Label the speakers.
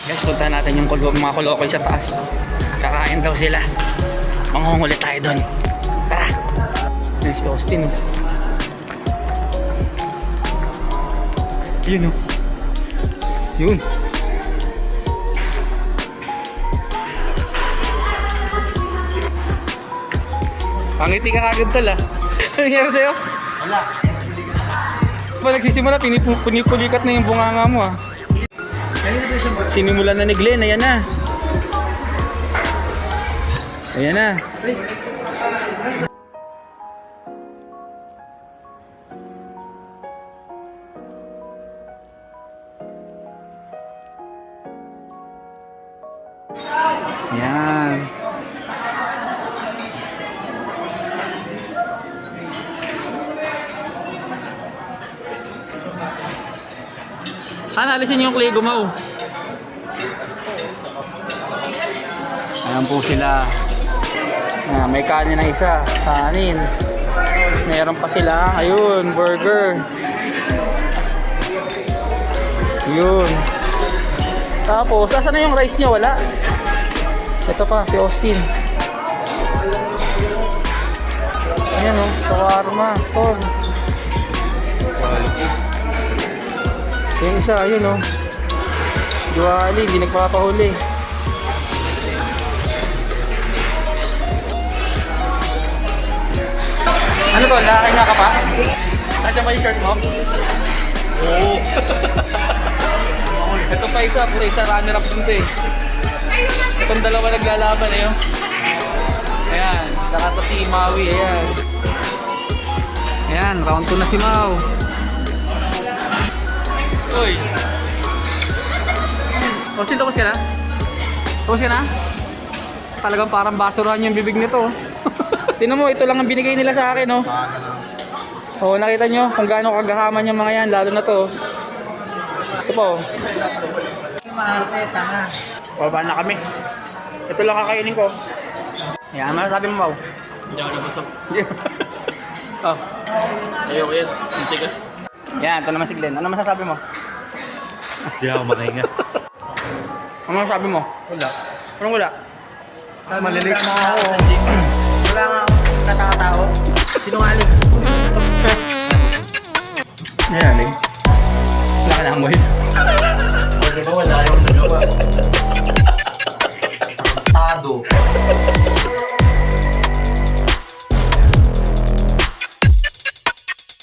Speaker 1: Guys, punta natin yung mga kolokoy sa taas. Kakain daw sila. Mangungulit tayo doon. Tara! Yan si Austin, oh. Yun, oh. Yun. Pangiti ka kagad tol, ah. Ano nangyari sa'yo?
Speaker 2: Wala.
Speaker 1: Pa nagsisimula, pinipulikat na yung bunganga mo, ah. Sinimulan na ni Glenn, ayan na. Ayan na. Ayan. Sana alisin yung clay gumaw. Ayan po sila. May kanin na isa. Kanin. Meron pa sila. Ayun, burger. Yun. Tapos, asan na yung rice nyo? Wala. Ito pa, si Austin. Ayan o, shawarma. Tol. Yung isa, ayun o. Diwali, hindi nagpapahuli. Ano to? Nakakahinga ka pa? Nasaan ba yung shirt mo? Oo. Ito pa isa, puro isa runner up dito eh. Itong dalawa naglalaban eh. Ayan, saka to si Maui, ayan. Ayan, round 2 na si Mau. Uy! Austin, tapos ka na? Tapos ka na? Talagang parang basurahan yung bibig nito. Tingnan mo, ito lang ang binigay nila sa akin, oh. Oh, nakita nyo kung gaano kagahaman yung mga yan, lalo na to. Ito po.
Speaker 2: Maarte, tanga.
Speaker 1: Baba na kami. Ito lang kakainin ko. Yan, ano sabi mo, Mau?
Speaker 3: Hindi ako nabusog.
Speaker 1: Oh.
Speaker 3: Ayoko yan. Ang tigas.
Speaker 1: Yan, ito naman si Glenn. Ano masasabi mo?
Speaker 3: Hindi ako makahinga.
Speaker 1: Ano masasabi mo?
Speaker 3: Wala.
Speaker 1: Anong wala?
Speaker 2: Malilate mo ako. Wala nga akong katakatao. Sinungaling.
Speaker 1: Yan, wala ka na amoy.
Speaker 2: Di ba wala yung nagawa? Tado.